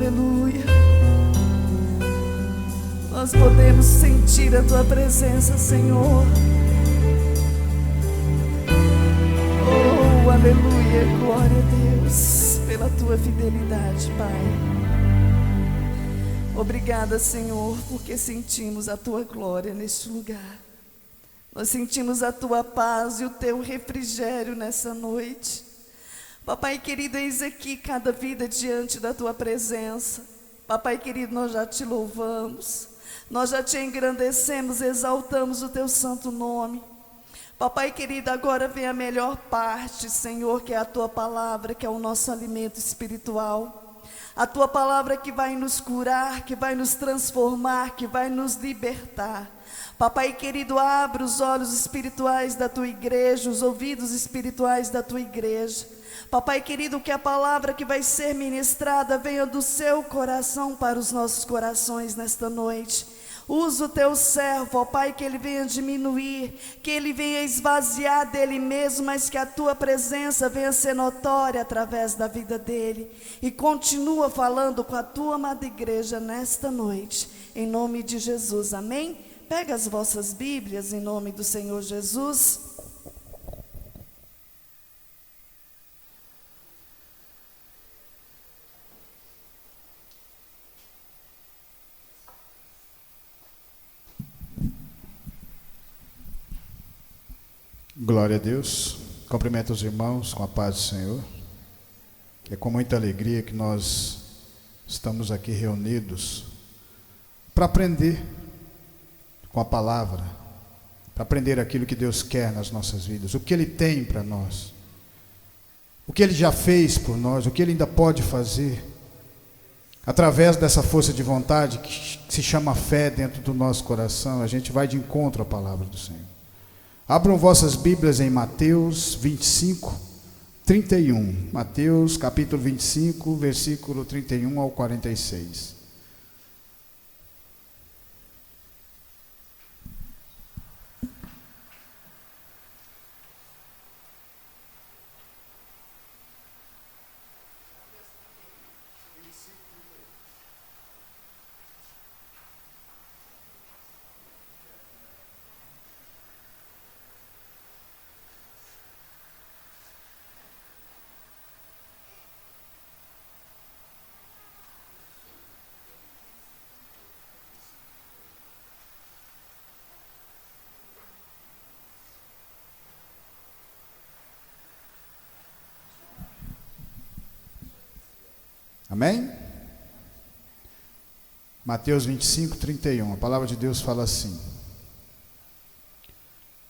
aleluia. Nós podemos sentir a Tua presença, Senhor. Oh, aleluia, glória a Deus, pela Tua fidelidade, Pai. Obrigada, Senhor, porque sentimos a Tua glória neste lugar. Nós sentimos a Tua paz e o Teu refrigério nessa noite. Papai querido, eis aqui cada vida diante da Tua presença. Papai querido, nós já Te louvamos, nós já Te engrandecemos, exaltamos o Teu santo nome. Papai querido, agora vem a melhor parte, Senhor, que é a Tua palavra, que é o nosso alimento espiritual. A Tua palavra que vai nos curar, que vai nos transformar, que vai nos libertar. Papai querido, abre os olhos espirituais da Tua igreja, os ouvidos espirituais da Tua igreja. Papai querido, que a palavra que vai ser ministrada venha do Seu coração para os nossos corações nesta noite. Usa o Teu servo, ó Pai, que ele venha diminuir, que ele venha esvaziar dele mesmo, mas que a Tua presença venha ser notória através da vida dele. E continua falando com a Tua amada igreja nesta noite, em nome de Jesus, amém? Pega as vossas Bíblias em nome do Senhor Jesus. Glória a Deus. Cumprimento os irmãos com a paz do Senhor. É com muita alegria que nós estamos aqui reunidos para aprender com a palavra, para aprender aquilo que Deus quer nas nossas vidas, o que Ele tem para nós, o que Ele já fez por nós, o que Ele ainda pode fazer, através dessa força de vontade que se chama fé dentro do nosso coração. A gente vai de encontro à palavra do Senhor. Abram vossas Bíblias em Mateus 25, 31. Mateus capítulo 25, versículo 31 ao 46. Amém? Mateus 25, 31. A palavra de Deus fala assim.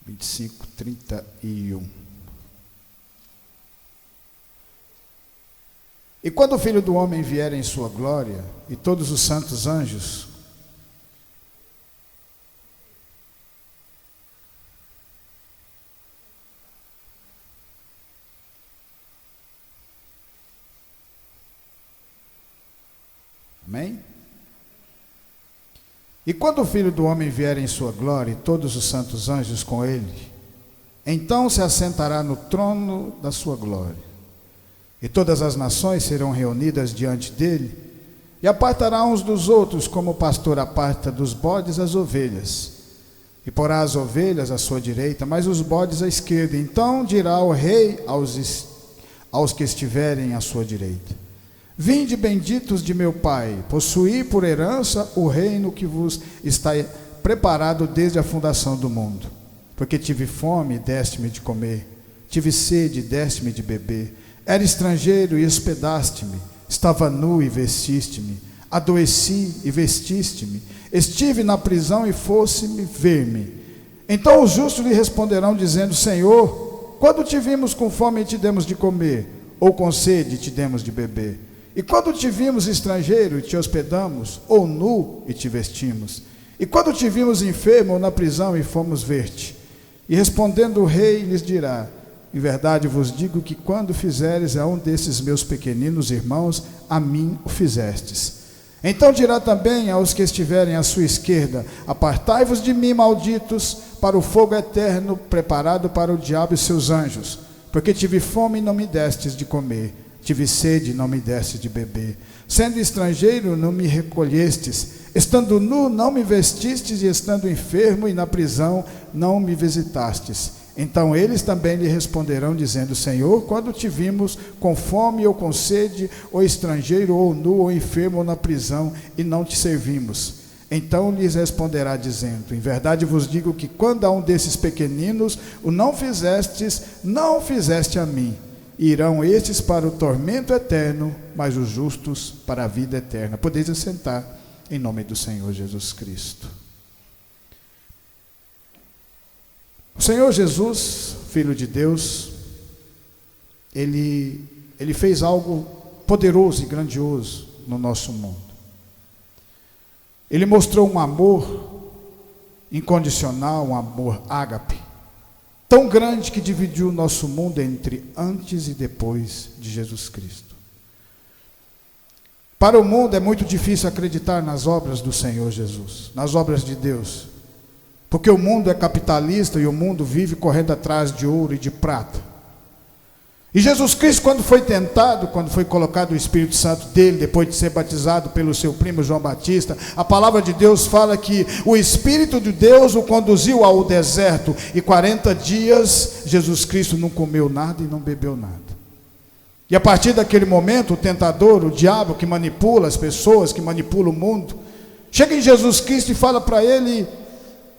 25, 31. E quando o Filho do Homem vier em sua glória, e todos os santos anjos, amém? E quando o Filho do Homem vier em sua glória, e todos os santos anjos com ele, então se assentará no trono da sua glória. E todas as nações serão reunidas diante dele, e apartará uns dos outros, como o pastor aparta dos bodes as ovelhas. E porá as ovelhas à sua direita, mas os bodes à esquerda. Então dirá o rei aos que estiverem à sua direita: Vinde, benditos de meu Pai, possuí por herança o reino que vos está preparado desde a fundação do mundo. Porque tive fome e deste-me de comer, tive sede e deste-me de beber, era estrangeiro e hospedaste-me, estava nu e vestiste-me, adoeci e vestiste-me, estive na prisão e fosse-me ver-me. Então os justos lhe responderão, dizendo: Senhor, quando te vimos com fome e te demos de comer, ou com sede e te demos de beber? E quando te vimos estrangeiro e te hospedamos, ou nu e te vestimos? E quando te vimos enfermo ou na prisão e fomos ver-te? E respondendo o rei lhes dirá: Em verdade vos digo que quando fizeres a um desses meus pequeninos irmãos, a mim o fizestes. Então dirá também aos que estiverem à sua esquerda: Apartai-vos de mim, malditos, para o fogo eterno preparado para o diabo e seus anjos. Porque tive fome e não me destes de comer, Tive sede e não me deste de beber. Sendo estrangeiro, não me recolhestes. Estando nu, não me vestistes. E estando enfermo e na prisão, não me visitastes. Então eles também lhe responderão, dizendo: Senhor, quando te vimos com fome ou com sede, ou estrangeiro, ou nu, ou enfermo, ou na prisão, e não te servimos? Então lhes responderá, dizendo: Em verdade vos digo que quando a um desses pequeninos o não fizestes, não o fizeste a mim. Irão estes para o tormento eterno, mas os justos para a vida eterna. Podeis assentar, em nome do Senhor Jesus Cristo. O Senhor Jesus, Filho de Deus, Ele fez algo poderoso e grandioso no nosso mundo. Ele mostrou um amor incondicional, um amor ágape, tão grande que dividiu o nosso mundo entre antes e depois de Jesus Cristo. Para o mundo é muito difícil acreditar nas obras do Senhor Jesus, nas obras de Deus, porque o mundo é capitalista e o mundo vive correndo atrás de ouro e de prata. E Jesus Cristo, quando foi tentado, quando foi colocado o Espírito Santo dele, depois de ser batizado pelo seu primo João Batista, a palavra de Deus fala que o Espírito de Deus o conduziu ao deserto, e 40 dias Jesus Cristo não comeu nada e não bebeu nada. E a partir daquele momento, o tentador, o diabo que manipula as pessoas, que manipula o mundo, chega em Jesus Cristo e fala para ele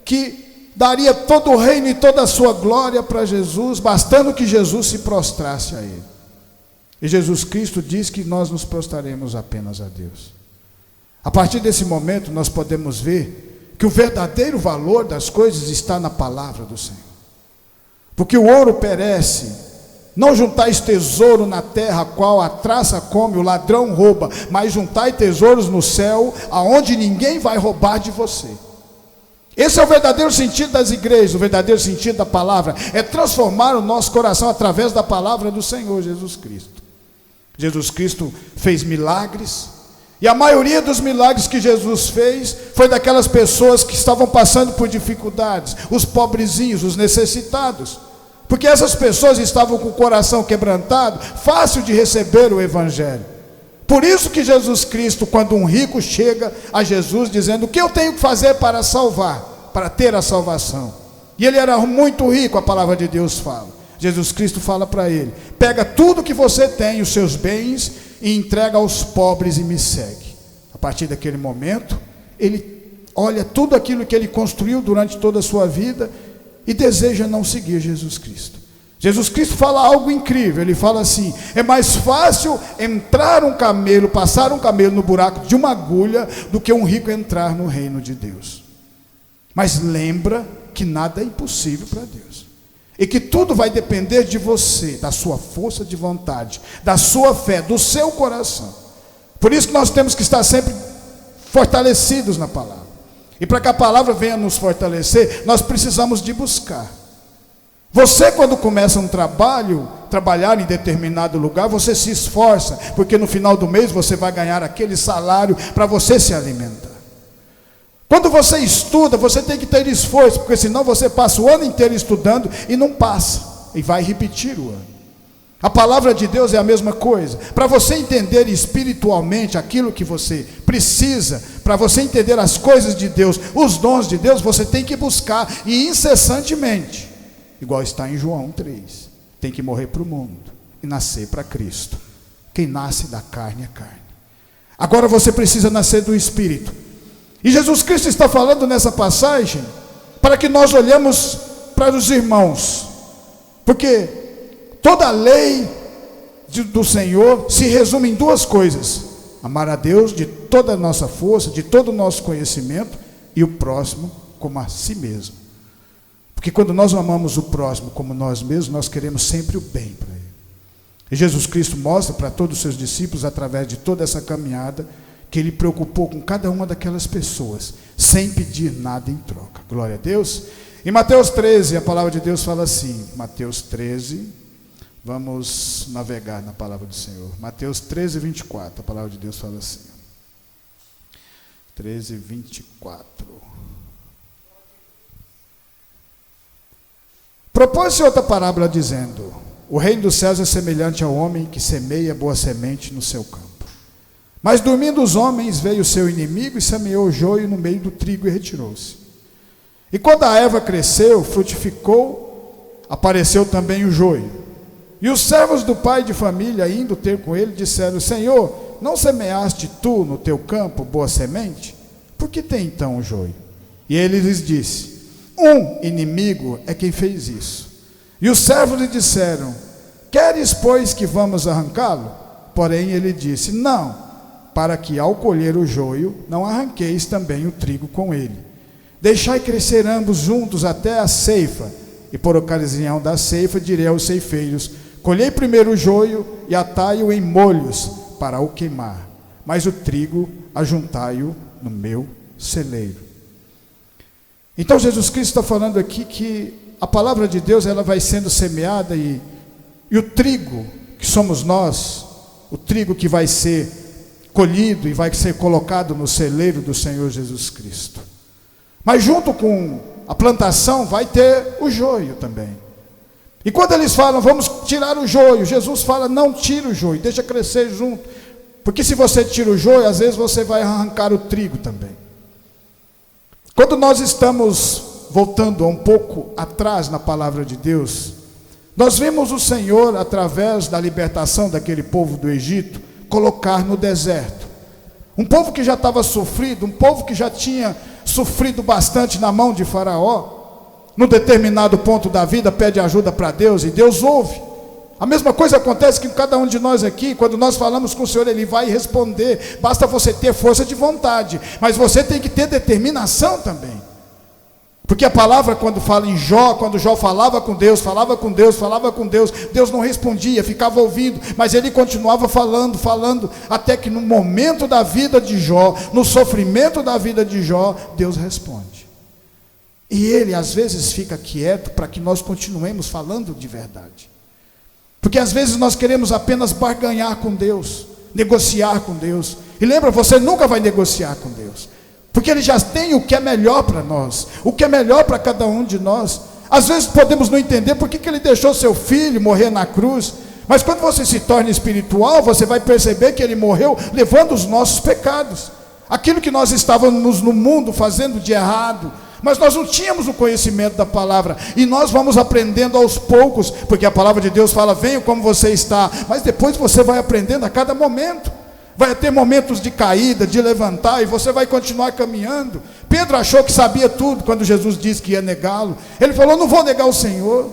que daria todo o reino e toda a sua glória para Jesus, bastando que Jesus se prostrasse a ele. E Jesus Cristo diz que nós nos prostraremos apenas a Deus. A partir desse momento nós podemos ver que o verdadeiro valor das coisas está na palavra do Senhor. Porque o ouro perece, não juntais tesouro na terra, a qual a traça come, o ladrão rouba, mas juntai tesouros no céu, aonde ninguém vai roubar de você. Esse é o verdadeiro sentido das igrejas, o verdadeiro sentido da palavra, é transformar o nosso coração através da palavra do Senhor Jesus Cristo. Jesus Cristo fez milagres, e a maioria dos milagres que Jesus fez, foi daquelas pessoas que estavam passando por dificuldades, os pobrezinhos, os necessitados, porque essas pessoas estavam com o coração quebrantado, fácil de receber o Evangelho. Por isso que Jesus Cristo, quando um rico chega a Jesus dizendo: o que eu tenho que fazer para salvar, para ter a salvação? E ele era muito rico, a palavra de Deus fala. Jesus Cristo fala para ele: pega tudo que você tem, os seus bens, e entrega aos pobres e me segue. A partir daquele momento, ele olha tudo aquilo que ele construiu durante toda a sua vida e deseja não seguir Jesus Cristo. Jesus Cristo fala algo incrível, ele fala assim: é mais fácil entrar um camelo, passar um camelo no buraco de uma agulha, do que um rico entrar no reino de Deus. Mas lembra que nada é impossível para Deus, e que tudo vai depender de você, da sua força de vontade, da sua fé, do seu coração. Por isso que nós temos que estar sempre fortalecidos na palavra, e para que a palavra venha nos fortalecer, nós precisamos de buscar. Você, quando começa um trabalhar em determinado lugar, você se esforça, porque no final do mês você vai ganhar aquele salário para você se alimentar. Quando você estuda, você tem que ter esforço, porque senão você passa o ano inteiro estudando e não passa, e vai repetir o ano. A palavra de Deus é a mesma coisa. Para você entender espiritualmente aquilo que você precisa, para você entender as coisas de Deus, os dons de Deus, você tem que buscar, e incessantemente. Igual está em João 3, tem que morrer para o mundo e nascer para Cristo. Quem nasce da carne é carne. Agora você precisa nascer do Espírito. E Jesus Cristo está falando nessa passagem para que nós olhemos para os irmãos, porque toda a lei do Senhor se resume em duas coisas: amar a Deus de toda a nossa força, de todo o nosso conhecimento, e o próximo como a si mesmo. Porque quando nós amamos o próximo como nós mesmos, nós queremos sempre o bem para ele. E Jesus Cristo mostra para todos os seus discípulos, através de toda essa caminhada, que ele preocupou com cada uma daquelas pessoas, sem pedir nada em troca. Glória a Deus. Em Mateus 13, a palavra de Deus fala assim, Mateus 13, vamos navegar na palavra do Senhor. Mateus 13, 24, a palavra de Deus fala assim. 13, 24. Propôs-se outra parábola dizendo: o reino dos céus é semelhante ao homem que semeia boa semente no seu campo. Mas dormindo os homens, veio o seu inimigo e semeou o joio no meio do trigo e retirou-se. E quando a erva cresceu, frutificou, apareceu também o joio. E os servos do pai de família, indo ter com ele, disseram: Senhor, não semeaste tu no teu campo boa semente? Por que tem então o joio? E ele lhes disse: um inimigo é quem fez isso. E os servos lhe disseram: queres, pois, que vamos arrancá-lo? Porém ele disse: não, para que ao colher o joio, não arranqueis também o trigo com ele. Deixai crescer ambos juntos até a ceifa, e por ocasião da ceifa direi aos ceifeiros: colhei primeiro o joio e atai-o em molhos para o queimar, mas o trigo ajuntai-o no meu celeiro. Então Jesus Cristo está falando aqui que a palavra de Deus, ela vai sendo semeada e o trigo que somos nós, o trigo que vai ser colhido e vai ser colocado no celeiro do Senhor Jesus Cristo. Mas junto com a plantação vai ter o joio também. E quando eles falam: vamos tirar o joio, Jesus fala: não tira o joio, deixa crescer junto. Porque se você tira o joio, às vezes você vai arrancar o trigo também. Quando nós estamos voltando um pouco atrás na palavra de Deus, nós vemos o Senhor, através da libertação daquele povo do Egito, colocar no deserto. Um povo que já estava sofrido, um povo que já tinha sofrido bastante na mão de Faraó, num determinado ponto da vida pede ajuda para Deus e Deus ouve. A mesma coisa acontece com cada um de nós aqui. Quando nós falamos com o Senhor, Ele vai responder. Basta você ter força de vontade, mas você tem que ter determinação também. Porque a palavra, quando fala em Jó, quando Jó falava com Deus, Deus não respondia, ficava ouvindo, mas ele continuava falando, até que no momento da vida de Jó, no sofrimento da vida de Jó, Deus responde. E ele às vezes fica quieto para que nós continuemos falando de verdade. Porque às vezes nós queremos apenas barganhar com Deus, negociar com Deus. E lembra, você nunca vai negociar com Deus, porque Ele já tem o que é melhor para nós, o que é melhor para cada um de nós. Às vezes podemos não entender por que Ele deixou seu filho morrer na cruz, mas quando você se torna espiritual, você vai perceber que Ele morreu levando os nossos pecados, aquilo que nós estávamos no mundo fazendo de errado, mas nós não tínhamos o conhecimento da palavra, e nós vamos aprendendo aos poucos, porque a palavra de Deus fala: venha como você está, mas depois você vai aprendendo a cada momento. Vai ter momentos de caída, de levantar, e você vai continuar caminhando. Pedro achou que sabia tudo quando Jesus disse que ia negá-lo. Ele falou: não vou negar o Senhor.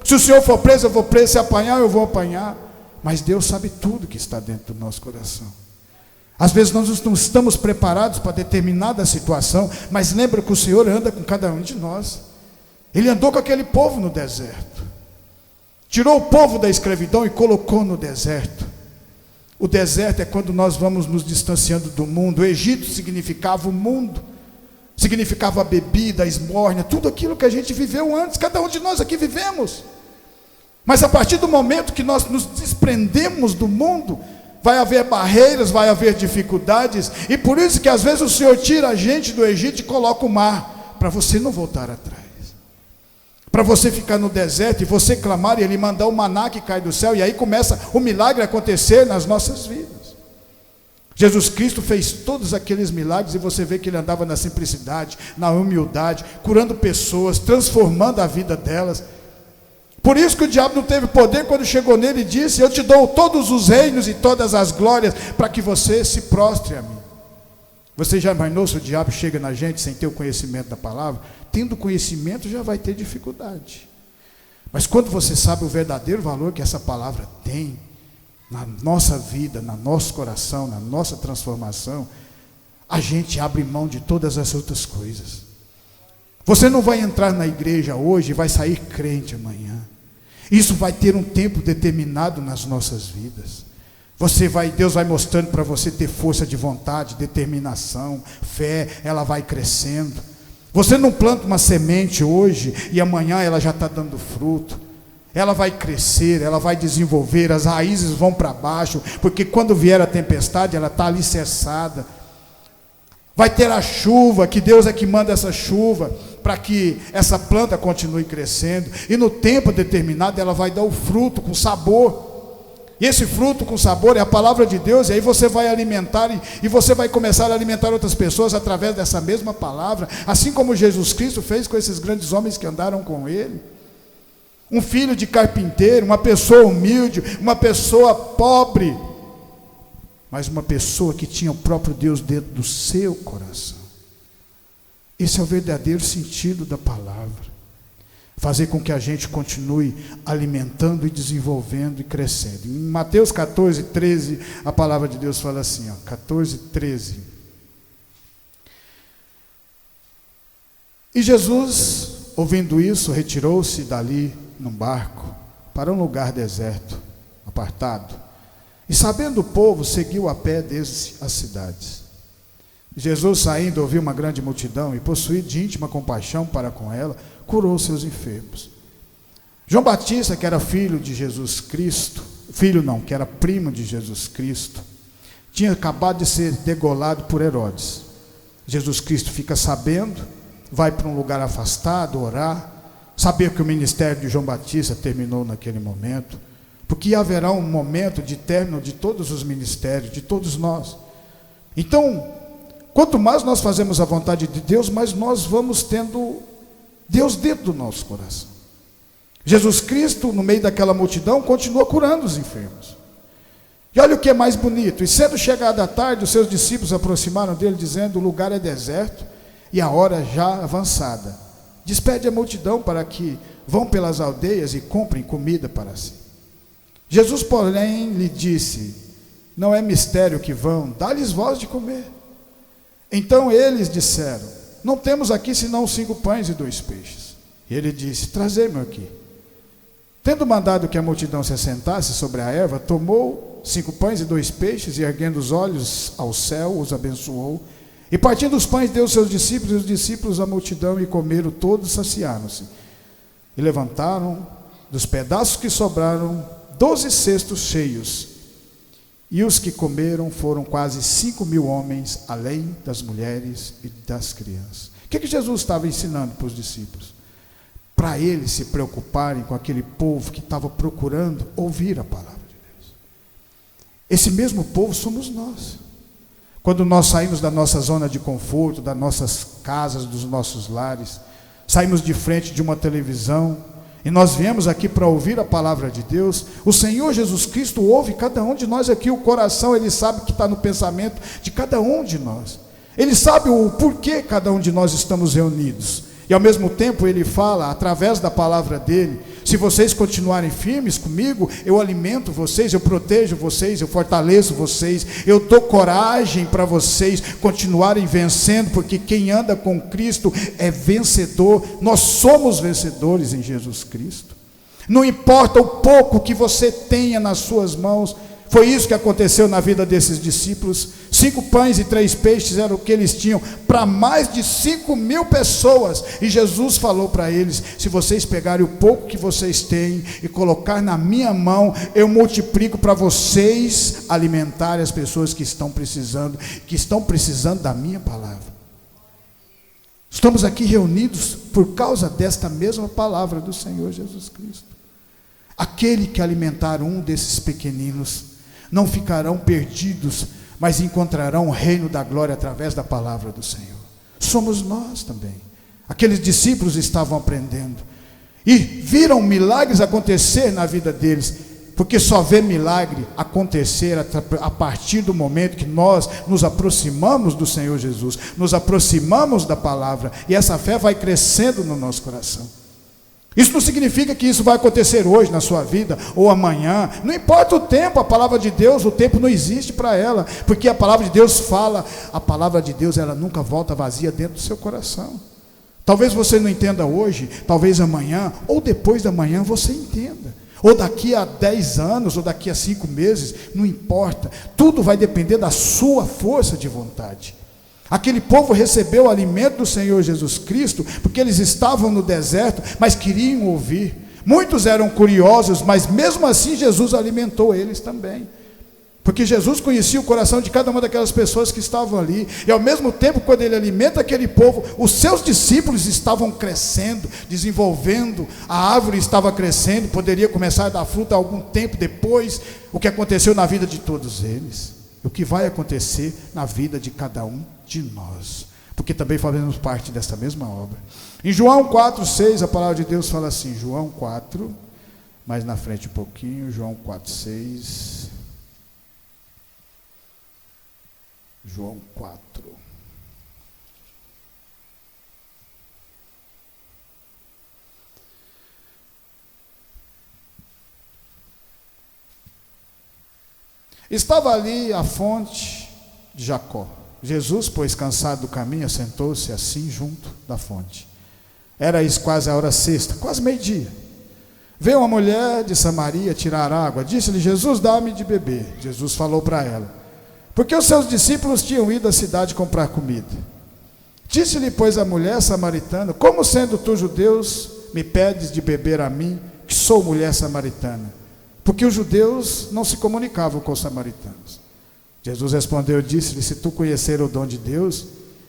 Se o Senhor for preso, eu vou preso. Se apanhar, eu vou apanhar. Mas Deus sabe tudo que está dentro do nosso coração. Às vezes nós não estamos preparados para determinada situação, mas lembra que o Senhor anda com cada um de nós. Ele andou com aquele povo no deserto, tirou o povo da escravidão e colocou no deserto. O deserto é quando nós vamos nos distanciando do mundo. O Egito significava o mundo, significava a bebida, a esmórnia, tudo aquilo que a gente viveu antes, cada um de nós aqui vivemos. Mas a partir do momento que nós nos desprendemos do mundo, vai haver barreiras, vai haver dificuldades, e por isso que às vezes o Senhor tira a gente do Egito e coloca o mar, para você não voltar atrás, para você ficar no deserto e você clamar e Ele mandar o maná que cai do céu, e aí começa o milagre a acontecer nas nossas vidas. Jesus Cristo fez todos aqueles milagres, e você vê que Ele andava na simplicidade, na humildade, curando pessoas, transformando a vida delas. Por isso que o diabo não teve poder quando chegou nele e disse: eu te dou todos os reinos e todas as glórias, para que você se prostre a mim. Você já imaginou se o diabo chega na gente sem ter o conhecimento da palavra? Tendo conhecimento já vai ter dificuldade. Mas quando você sabe o verdadeiro valor que essa palavra tem na nossa vida, no nosso coração, na nossa transformação, a gente abre mão de todas as outras coisas. Você não vai entrar na igreja hoje e vai sair crente amanhã. Isso vai ter um tempo determinado nas nossas vidas. Deus vai mostrando para você ter força de vontade, determinação, fé, ela vai crescendo. Você não planta uma semente hoje e amanhã ela já está dando fruto. Ela vai crescer, ela vai desenvolver, as raízes vão para baixo, porque quando vier a tempestade ela está alicerçada. vai ter a chuva, que Deus é que manda essa chuva, para que essa planta continue crescendo, e no tempo determinado ela vai dar o fruto com sabor, e esse fruto com sabor é a palavra de Deus, e aí você vai alimentar, e você vai começar a alimentar outras pessoas através dessa mesma palavra, assim como Jesus Cristo fez com esses grandes homens que andaram com ele. Um filho de carpinteiro, uma pessoa humilde, uma pessoa pobre, mas uma pessoa que tinha o próprio Deus dentro do seu coração. Esse é o verdadeiro sentido da palavra. Fazer com que a gente continue alimentando e desenvolvendo e crescendo. Em Mateus 14, 13, a palavra de Deus fala assim, 14, 13. E Jesus, ouvindo isso, retirou-se dali num barco para um lugar deserto, apartado. E sabendo o povo, seguiu a pé desde as cidades. Jesus, saindo, ouviu uma grande multidão e, possuído de íntima compaixão para com ela, curou seus enfermos. João Batista, que era filho de Jesus Cristo, que era primo de Jesus Cristo, tinha acabado de ser degolado por Herodes. Jesus Cristo fica sabendo, vai para um lugar afastado, orar, saber que o ministério de João Batista terminou naquele momento, porque haverá um momento de término de todos os ministérios, de todos nós. Então, quanto mais nós fazemos a vontade de Deus, mais nós vamos tendo Deus dentro do nosso coração. Jesus Cristo, no meio daquela multidão, continua curando os enfermos. E olha o que é mais bonito. E sendo chegada a tarde, os seus discípulos aproximaram dele, dizendo: o lugar é deserto e a hora já avançada. Despede a multidão para que vão pelas aldeias e comprem comida para si. Jesus, porém, lhe disse: não é mistério que vão, dá-lhes voz de comer. Então eles disseram: não temos aqui senão 5 pães e 2 peixes. E ele disse: trazei-me aqui. Tendo mandado que a multidão se assentasse sobre a erva, tomou 5 pães e 2 peixes, e erguendo os olhos ao céu, os abençoou. E partindo os pães, deu aos seus discípulos, e os discípulos à multidão, e comeram todos, saciaram-se. E levantaram dos pedaços que sobraram 12 cestos cheios. E os que comeram foram quase 5.000 homens, além das mulheres e das crianças. O que Jesus estava ensinando para os discípulos? Para eles se preocuparem com aquele povo que estava procurando ouvir a palavra de Deus. Esse mesmo povo somos nós. Quando nós saímos da nossa zona de conforto, das nossas casas, dos nossos lares, saímos de frente de uma televisão, e nós viemos aqui para ouvir a palavra de Deus, o Senhor Jesus Cristo ouve cada um de nós aqui, o coração, Ele sabe o que está no pensamento de cada um de nós. Ele sabe o porquê cada um de nós estamos reunidos. E ao mesmo tempo Ele fala, através da palavra dEle: se vocês continuarem firmes comigo, eu alimento vocês, eu protejo vocês, eu fortaleço vocês, eu dou coragem para vocês continuarem vencendo, porque quem anda com Cristo é vencedor. Nós somos vencedores em Jesus Cristo. Não importa o pouco que você tenha nas suas mãos. Foi isso que aconteceu na vida desses discípulos. 5 pães e 3 peixes era o que eles tinham para mais de 5.000 pessoas. E Jesus falou para eles: se vocês pegarem o pouco que vocês têm e colocar na minha mão, eu multiplico para vocês alimentarem as pessoas que estão precisando da minha palavra. Estamos aqui reunidos por causa desta mesma palavra do Senhor Jesus Cristo. Aquele que alimentar um desses pequeninos não ficarão perdidos, mas encontrarão o reino da glória através da palavra do Senhor. Somos nós também. Aqueles discípulos estavam aprendendo e viram milagres acontecer na vida deles, porque só vê milagre acontecer a partir do momento que nós nos aproximamos do Senhor Jesus, nos aproximamos da palavra, e essa fé vai crescendo no nosso coração. Isso não significa que isso vai acontecer hoje na sua vida, ou amanhã, não importa o tempo. A palavra de Deus, o tempo não existe para ela, porque a palavra de Deus fala, a palavra de Deus, ela nunca volta vazia dentro do seu coração. Talvez você não entenda hoje, talvez amanhã, ou depois da manhã você entenda, ou daqui a 10 anos, ou daqui a 5 meses, não importa, tudo vai depender da sua força de vontade. Aquele povo recebeu o alimento do Senhor Jesus Cristo, porque eles estavam no deserto, mas queriam ouvir. Muitos eram curiosos, mas mesmo assim Jesus alimentou eles também. Porque Jesus conhecia o coração de cada uma daquelas pessoas que estavam ali. E ao mesmo tempo, quando ele alimenta aquele povo, os seus discípulos estavam crescendo, desenvolvendo. A árvore estava crescendo, poderia começar a dar fruta algum tempo depois. O que aconteceu na vida de todos eles, o que vai acontecer na vida de cada um de nós, porque também fazemos parte dessa mesma obra. Em João 4,6, a palavra de Deus fala assim, João 4, mais na frente um pouquinho, João 4,6. João 4. Estava ali a fonte de Jacó. Jesus, pois cansado do caminho, assentou-se assim junto da fonte. Era isso quase a hora sexta, quase meio-dia. Veio uma mulher de Samaria tirar água. Disse-lhe, Jesus, dá-me de beber. Jesus falou para ela, porque os seus discípulos tinham ido à cidade comprar comida. Disse-lhe, pois, a mulher samaritana, como sendo tu judeus, me pedes de beber a mim, que sou mulher samaritana? Porque os judeus não se comunicavam com os samaritanos. Jesus respondeu e disse-lhe, se tu conhecer o dom de Deus,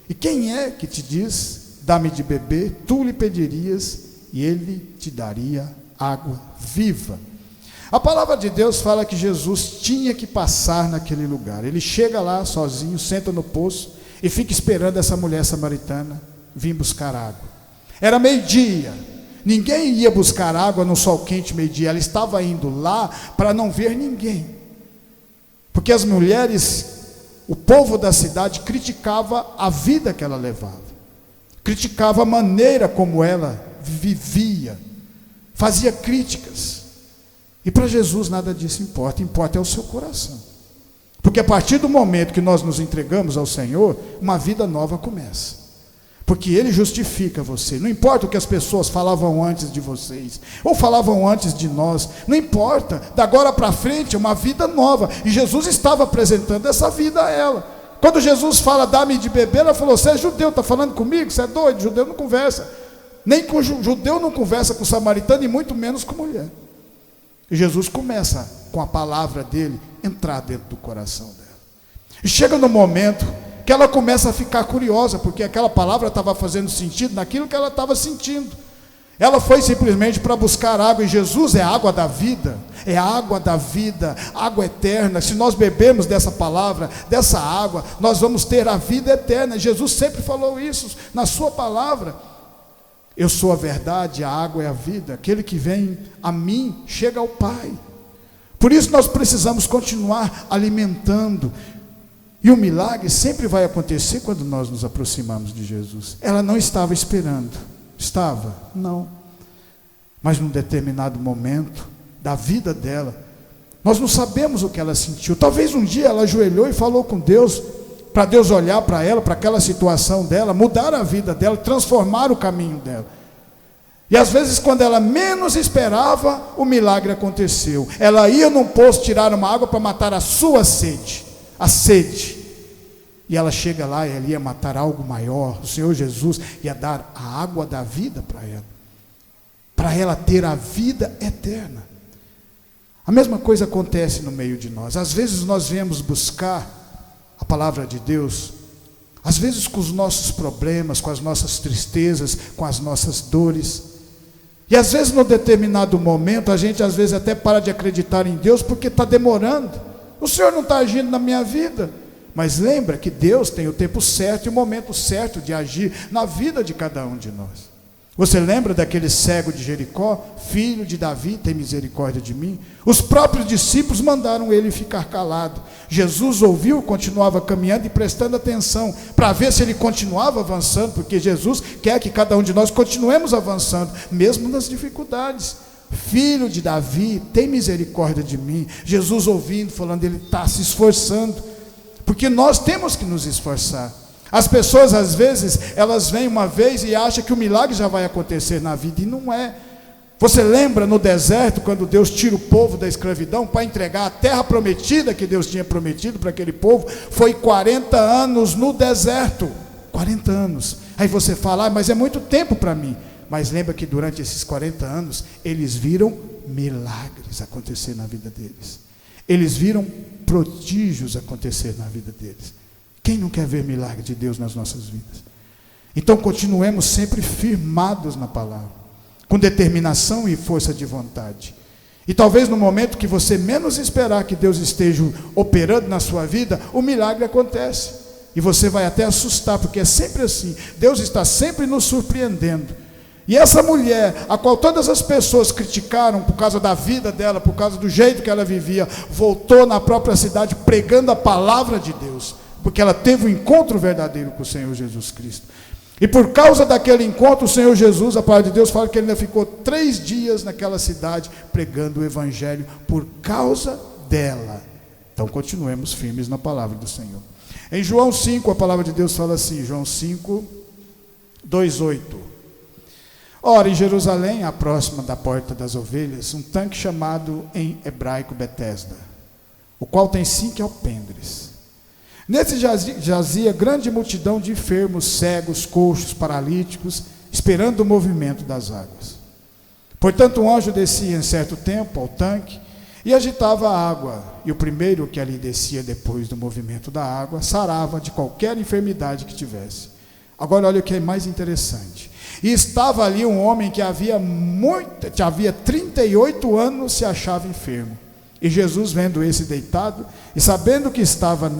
e quem é que te diz, dá-me de beber, tu lhe pedirias, e ele te daria água viva. A palavra de Deus fala que Jesus tinha que passar naquele lugar. Ele chega lá sozinho, senta no poço e fica esperando essa mulher samaritana vir buscar água. Era meio-dia, ninguém ia buscar água no sol quente meio-dia. Ela estava indo lá para não ver ninguém, porque as mulheres, o povo da cidade criticava a vida que ela levava, criticava a maneira como ela vivia, fazia críticas. E para Jesus nada disso importa, importa é o seu coração. Porque a partir do momento que nós nos entregamos ao Senhor, uma vida nova começa. Porque Ele justifica você. Não importa o que as pessoas falavam antes de vocês, ou falavam antes de nós, não importa. Da agora para frente é uma vida nova. E Jesus estava apresentando essa vida a ela. Quando Jesus fala, dá-me de beber, ela falou, você é judeu, está falando comigo? Você é doido? Judeu não conversa. Nem com judeu não conversa com samaritano, e muito menos com mulher. E Jesus começa, com a palavra dele, entrar dentro do coração dela. E chega no momento que ela começa a ficar curiosa, porque aquela palavra estava fazendo sentido naquilo que ela estava sentindo. Ela foi simplesmente para buscar água, e Jesus é a água da vida, é a água da vida, água eterna. Se nós bebermos dessa palavra, dessa água, nós vamos ter a vida eterna. Jesus sempre falou isso na sua palavra. Eu sou a verdade, a água é a vida. Aquele que vem a mim chega ao Pai. Por isso nós precisamos continuar alimentando. E o milagre sempre vai acontecer quando nós nos aproximamos de Jesus. Ela não estava esperando. Estava? Não. Mas num determinado momento da vida dela, nós não sabemos o que ela sentiu. Talvez um dia ela ajoelhou e falou com Deus, para Deus olhar para ela, para aquela situação dela, mudar a vida dela, transformar o caminho dela. E às vezes quando ela menos esperava, o milagre aconteceu. Ela ia num poço tirar uma água para matar a sua sede, a sede. E ela chega lá e ela ia matar algo maior. O Senhor Jesus ia dar a água da vida para ela ter a vida eterna. A mesma coisa acontece no meio de nós. Às vezes nós viemos buscar a palavra de Deus, às vezes com os nossos problemas, com as nossas tristezas, com as nossas dores. E às vezes, num determinado momento, a gente às vezes até para de acreditar em Deus, porque está demorando. O Senhor não está agindo na minha vida. Mas lembra que Deus tem o tempo certo e o momento certo de agir na vida de cada um de nós. Você lembra daquele cego de Jericó? Filho de Davi, tem misericórdia de mim. Os próprios discípulos mandaram ele ficar calado. Jesus ouviu, continuava caminhando e prestando atenção, para ver se ele continuava avançando, porque Jesus quer que cada um de nós continuemos avançando, mesmo nas dificuldades. Filho de Davi, tem misericórdia de mim. Jesus ouvindo, falando, ele está se esforçando, porque nós temos que nos esforçar. As pessoas às vezes, elas vêm uma vez e acham que o milagre já vai acontecer na vida, e não é. Você lembra no deserto, quando Deus tira o povo da escravidão para entregar a terra prometida que Deus tinha prometido para aquele povo? Foi 40 anos no deserto, 40 anos. Aí você fala, mas é muito tempo para mim. Mas lembra que durante esses 40 anos, eles viram milagres acontecer na vida deles. Eles viram prodígios acontecer na vida deles. Quem não quer ver milagre de Deus nas nossas vidas? Então continuemos sempre firmados na palavra, com determinação e força de vontade. E talvez no momento que você menos esperar que Deus esteja operando na sua vida, o milagre acontece. E você vai até assustar, porque é sempre assim. Deus está sempre nos surpreendendo. E essa mulher, a qual todas as pessoas criticaram por causa da vida dela, por causa do jeito que ela vivia, voltou na própria cidade pregando a palavra de Deus, porque ela teve um encontro verdadeiro com o Senhor Jesus Cristo. E por causa daquele encontro, o Senhor Jesus, a palavra de Deus fala que ele ainda ficou 3 dias naquela cidade pregando o evangelho por causa dela. Então continuemos firmes na palavra do Senhor. Em João 5, a palavra de Deus fala assim, João 5, 2:8. Ora, em Jerusalém, à próxima da porta das ovelhas, um tanque chamado em hebraico Betesda, o qual tem 5 alpendres. Nesse jazia grande multidão de enfermos, cegos, coxos, paralíticos, esperando o movimento das águas. Portanto, um anjo descia em certo tempo ao tanque e agitava a água, e o primeiro que ali descia depois do movimento da água, sarava de qualquer enfermidade que tivesse. Agora olha o que é mais interessante. E estava ali um homem que havia 38 anos se achava enfermo. E Jesus, vendo esse deitado, e sabendo que estava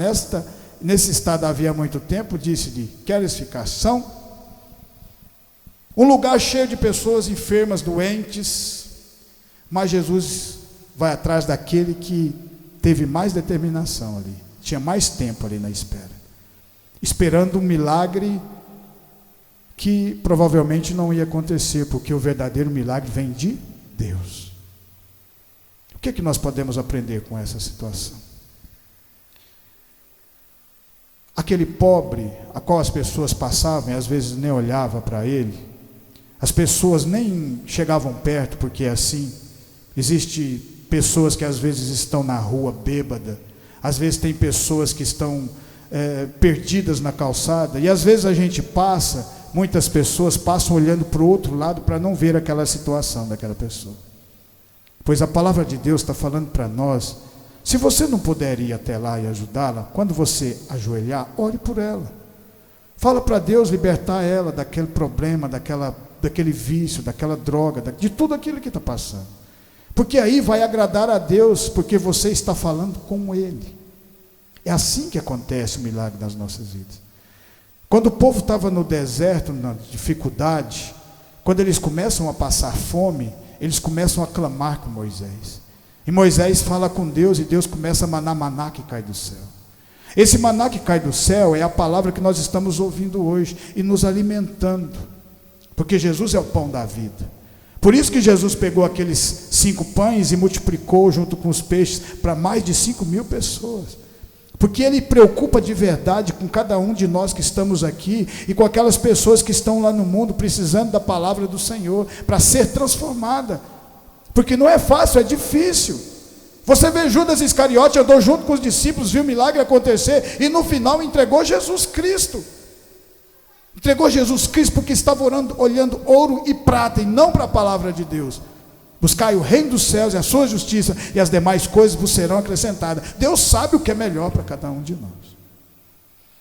nesse estado havia muito tempo, disse-lhe: queres ficar são? Um lugar cheio de pessoas enfermas, doentes, mas Jesus vai atrás daquele que teve mais determinação ali, tinha mais tempo ali na espera, esperando um milagre que provavelmente não ia acontecer, porque o verdadeiro milagre vem de Deus. O que é que nós podemos aprender com essa situação? Aquele pobre, a qual as pessoas passavam e às vezes nem olhavam para ele, as pessoas nem chegavam perto, porque é assim. Existe pessoas que às vezes estão na rua bêbada, às vezes tem pessoas que estão perdidas na calçada, e às vezes a gente passa, muitas pessoas passam olhando para o outro lado para não ver aquela situação daquela pessoa. Pois a palavra de Deus está falando para nós, se você não puder ir até lá e ajudá-la, quando você ajoelhar, ore por ela. Fala para Deus libertar ela daquele problema, daquele vício, daquela droga, de tudo aquilo que está passando. Porque aí vai agradar a Deus, porque você está falando com Ele. É assim que acontece o milagre nas nossas vidas. Quando o povo estava no deserto, na dificuldade, quando eles começam a passar fome, eles começam a clamar com Moisés. E Moisés fala com Deus, e Deus começa a manar maná que cai do céu. Esse maná que cai do céu é a palavra que nós estamos ouvindo hoje e nos alimentando, porque Jesus é o pão da vida. Por isso que Jesus pegou aqueles 5 pães e multiplicou junto com os peixes para mais de 5.000 pessoas, porque Ele preocupa de verdade com cada um de nós que estamos aqui e com aquelas pessoas que estão lá no mundo precisando da palavra do Senhor para ser transformada, porque não é fácil, é difícil. Você vê Judas Iscariote, andou junto com os discípulos, viu o milagre acontecer e no final entregou Jesus Cristo. Entregou Jesus Cristo porque estava olhando ouro e prata e não para a palavra de Deus. Buscai o reino dos céus e a sua justiça, e as demais coisas vos serão acrescentadas. Deus sabe o que é melhor para cada um de nós.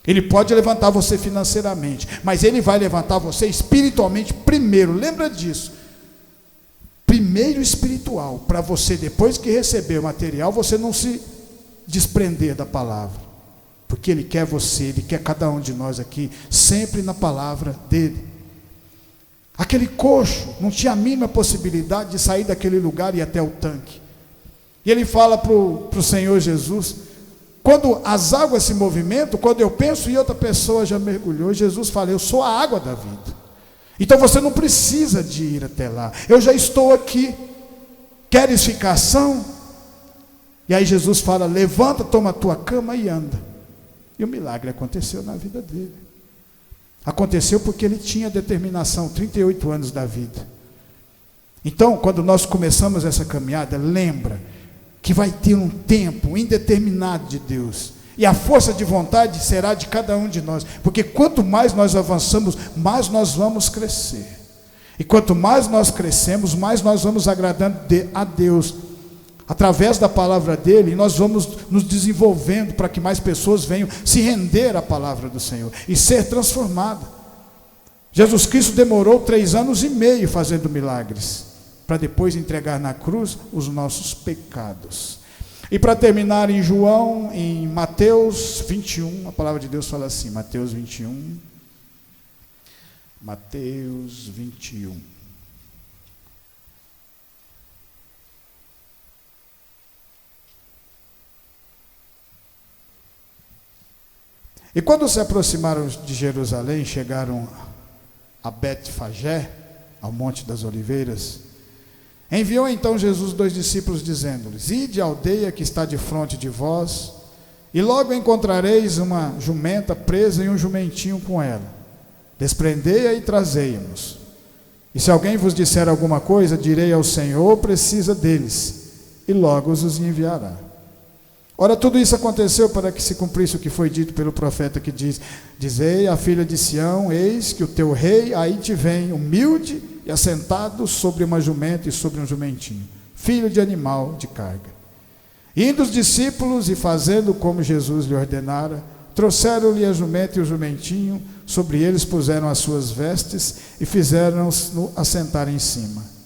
Ele pode levantar você financeiramente, mas Ele vai levantar você espiritualmente primeiro. Lembra disso. Primeiro espiritual, para você, depois que receber o material, você não se desprender da palavra. Porque Ele quer você, Ele quer cada um de nós aqui, sempre na palavra dEle. Aquele coxo não tinha a mínima possibilidade de sair daquele lugar e ir até o tanque. E ele fala para o Senhor Jesus, quando as águas se movimentam, quando eu penso em outra pessoa já mergulhou, Jesus fala, eu sou a água da vida. Então você não precisa de ir até lá, eu já estou aqui. Queres ficar são? E aí Jesus fala, levanta, toma a tua cama e anda. E o milagre aconteceu na vida dele. Aconteceu porque ele tinha determinação, 38 anos da vida. Então, quando nós começamos essa caminhada, lembra que vai ter um tempo indeterminado de Deus. E a força de vontade será de cada um de nós. Porque quanto mais nós avançamos, mais nós vamos crescer. E quanto mais nós crescemos, mais nós vamos agradando a Deus. através da palavra dele, nós vamos nos desenvolvendo para que mais pessoas venham se render à palavra do Senhor e ser transformada. Jesus Cristo demorou 3 anos e meio fazendo milagres, para depois entregar na cruz os nossos pecados. E para terminar em João, em Mateus 21, a palavra de Deus fala assim, Mateus 21. Mateus 21. E quando se aproximaram de Jerusalém, chegaram a Betfagé, ao Monte das Oliveiras, enviou então Jesus 2 discípulos, dizendo-lhes: Ide à aldeia que está defronte de vós, e logo encontrareis uma jumenta presa e um jumentinho com ela. Desprendei-a e trazei-nos. E se alguém vos disser alguma coisa, direi ao Senhor, precisa deles, e logo os enviará. Ora, tudo isso aconteceu para que se cumprisse o que foi dito pelo profeta, que diz: Dizei à filha de Sião, eis que o teu rei aí te vem, humilde e assentado sobre uma jumenta e sobre um jumentinho, filho de animal de carga. Indo os discípulos e fazendo como Jesus lhe ordenara, trouxeram-lhe a jumenta e o jumentinho, sobre eles puseram as suas vestes e fizeram-no assentar em cima.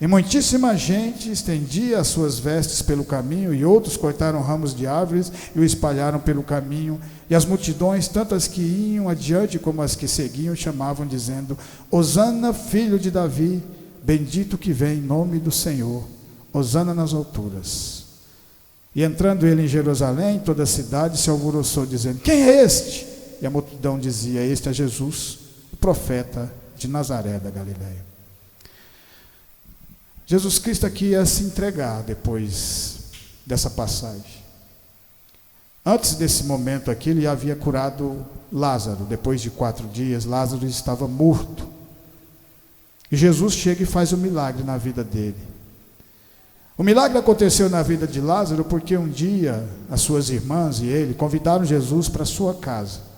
E muitíssima gente estendia as suas vestes pelo caminho, e outros cortaram ramos de árvores e o espalharam pelo caminho. E as multidões, tanto as que iam adiante como as que seguiam, chamavam, dizendo: Hosana, filho de Davi, bendito que vem em nome do Senhor, Hosana nas alturas. E entrando ele em Jerusalém, toda a cidade se alvoroçou, dizendo: Quem é este? E a multidão dizia: Este é Jesus, o profeta de Nazaré da Galileia. Jesus Cristo aqui ia se entregar depois dessa passagem. Antes desse momento aqui, ele havia curado Lázaro. Depois de 4 dias, Lázaro estava morto. E Jesus chega e faz um milagre na vida dele. O milagre aconteceu na vida de Lázaro porque um dia as suas irmãs e ele convidaram Jesus para a sua casa.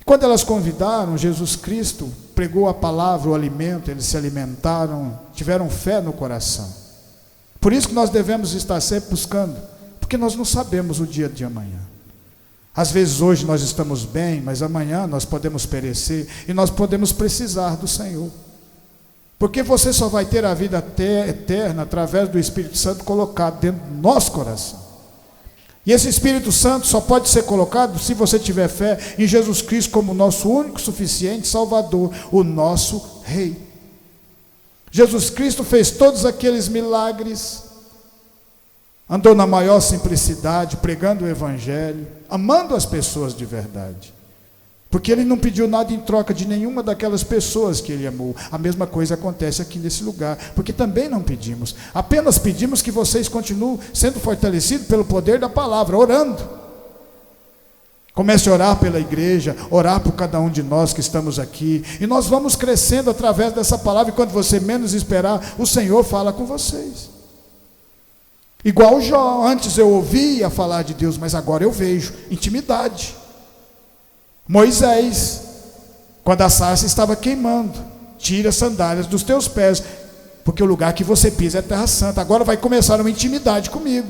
Quando elas convidaram, Jesus Cristo pregou a palavra, o alimento, eles se alimentaram, tiveram fé no coração. Por isso que nós devemos estar sempre buscando, porque nós não sabemos o dia de amanhã. Às vezes hoje nós estamos bem, mas amanhã nós podemos perecer e nós podemos precisar do Senhor. Porque você só vai ter a vida eterna através do Espírito Santo colocado dentro do nosso coração. E esse Espírito Santo só pode ser colocado se você tiver fé em Jesus Cristo como nosso único, suficiente Salvador, o nosso Rei. Jesus Cristo fez todos aqueles milagres, andou na maior simplicidade, pregando o Evangelho, amando as pessoas de verdade. Porque ele não pediu nada em troca de nenhuma daquelas pessoas que ele amou. A mesma coisa acontece aqui nesse lugar, porque também não pedimos. Apenas pedimos que vocês continuem sendo fortalecidos pelo poder da palavra, orando. Comece a orar pela igreja, orar por cada um de nós que estamos aqui. E nós vamos crescendo através dessa palavra, e quando você menos esperar, o Senhor fala com vocês. Igual Jó, antes eu ouvia falar de Deus, mas agora eu vejo intimidade. Moisés, quando a sarça estava queimando: tira as sandálias dos teus pés, porque o lugar que você pisa é terra santa. Agora vai começar uma intimidade comigo.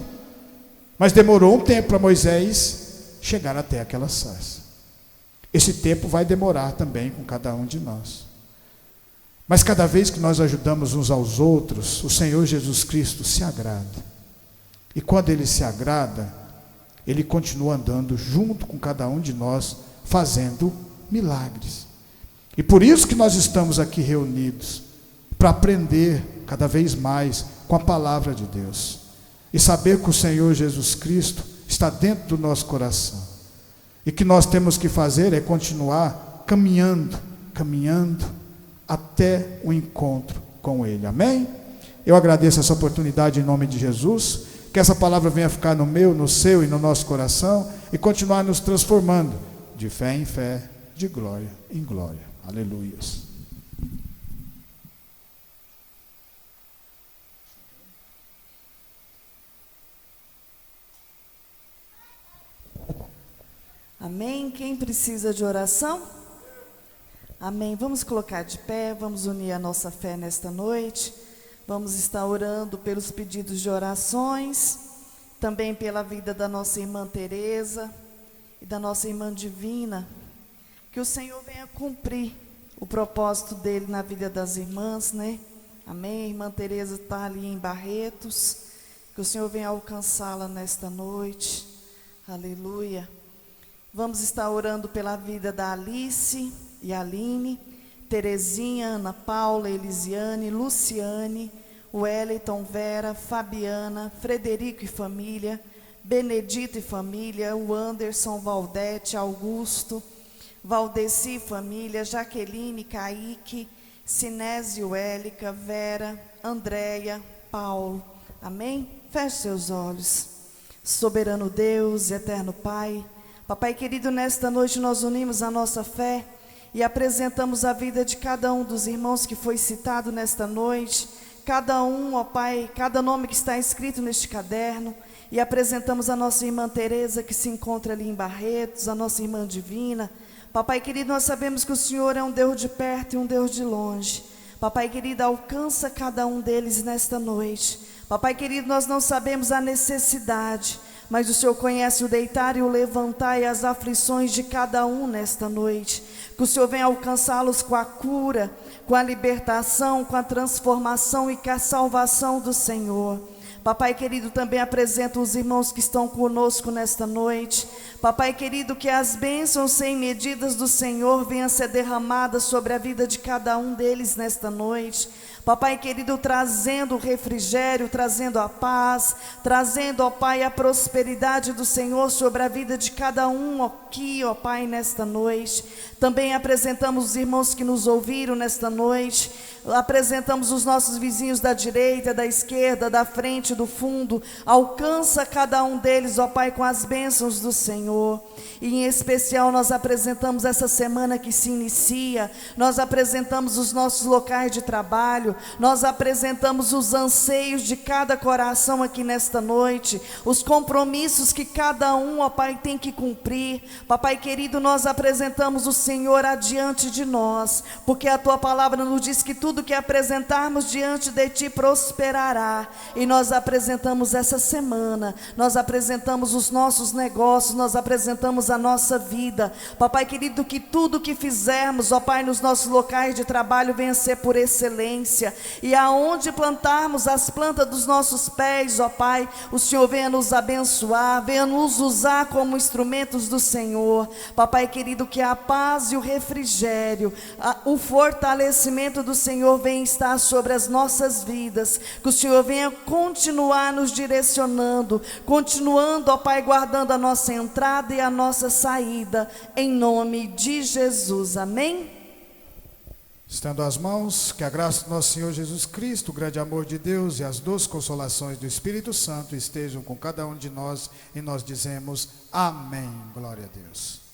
Mas demorou um tempo para Moisés chegar até aquela sarça. Esse tempo vai demorar também com cada um de nós. Mas cada vez que nós ajudamos uns aos outros, o Senhor Jesus Cristo se agrada. E quando Ele se agrada, Ele continua andando junto com cada um de nós, fazendo milagres. E por isso que nós estamos aqui reunidos, para aprender cada vez mais com a palavra de Deus, e saber que o Senhor Jesus Cristo está dentro do nosso coração, e que nós temos que fazer é continuar caminhando até o encontro com Ele. Amém? Eu agradeço essa oportunidade em nome de Jesus, que essa palavra venha ficar no meu, no seu e no nosso coração, e continuar nos transformando de fé em fé, de glória em glória. Aleluias. Amém? Quem precisa de oração? Amém. Vamos colocar de pé, vamos unir a nossa fé nesta noite. Vamos estar orando pelos pedidos de orações, também pela vida da nossa irmã Teresa e da nossa irmã Divina. Que o Senhor venha cumprir o propósito dele na vida das irmãs, né? Amém? Irmã Teresa está ali em Barretos. Que o Senhor venha alcançá-la nesta noite. Aleluia. Vamos estar orando pela vida da Alice e Aline, Terezinha, Ana Paula, Elisiane, Luciane, Wellington, Vera, Fabiana, Frederico e família, Benedito e família, o Anderson, Valdete, Augusto, Valdeci e família, Jaqueline, Kaique, Sinésio, Élica, Vera, Andréia, Paulo. Amém? Feche seus olhos. Soberano Deus e eterno Pai, Papai querido, nesta noite nós unimos a nossa fé e apresentamos a vida de cada um dos irmãos que foi citado nesta noite, cada um, ó Pai, cada nome que está escrito neste caderno, e apresentamos a nossa irmã Teresa, que se encontra ali em Barretos, a nossa irmã Divina. Papai querido, nós sabemos que o Senhor é um Deus de perto e um Deus de longe. Papai querido, alcança cada um deles nesta noite. Papai querido, nós não sabemos a necessidade, mas o Senhor conhece o deitar e o levantar e as aflições de cada um nesta noite. Que o Senhor venha alcançá-los com a cura, com a libertação, com a transformação e com a salvação do Senhor. Papai querido, também apresento os irmãos que estão conosco nesta noite. Papai querido, que as bênçãos sem medidas do Senhor venham a ser derramadas sobre a vida de cada um deles nesta noite. Papai querido, trazendo o refrigério, trazendo a paz, trazendo, ó Pai, a prosperidade do Senhor sobre a vida de cada um aqui, ó Pai, nesta noite. Também apresentamos os irmãos que nos ouviram nesta noite, apresentamos os nossos vizinhos da direita, da esquerda, da frente, do fundo. Alcança cada um deles, ó Pai, com as bênçãos do Senhor. E em especial nós apresentamos essa semana que se inicia, nós apresentamos os nossos locais de trabalho, nós apresentamos os anseios de cada coração aqui nesta noite, os compromissos que cada um, ó Pai, tem que cumprir. Papai querido, nós apresentamos o Senhor adiante de nós, porque a Tua palavra nos diz que tudo que apresentarmos diante de Ti prosperará. E nós apresentamos essa semana, nós apresentamos os nossos negócios, nós apresentamos a nossa vida. Papai querido, que tudo que fizermos, ó Pai, nos nossos locais de trabalho venha ser por excelência, e aonde plantarmos as plantas dos nossos pés, ó Pai, o Senhor venha nos abençoar, venha nos usar como instrumentos do Senhor. Papai querido, que a paz e o refrigério, o fortalecimento do Senhor venha estar sobre as nossas vidas, que o Senhor venha continuar nos direcionando, continuando, ó Pai, guardando a nossa entrada e a nossa saída, em nome de Jesus, amém? Estendo as mãos, que a graça do nosso Senhor Jesus Cristo, o grande amor de Deus e as doces consolações do Espírito Santo estejam com cada um de nós, e nós dizemos amém, glória a Deus.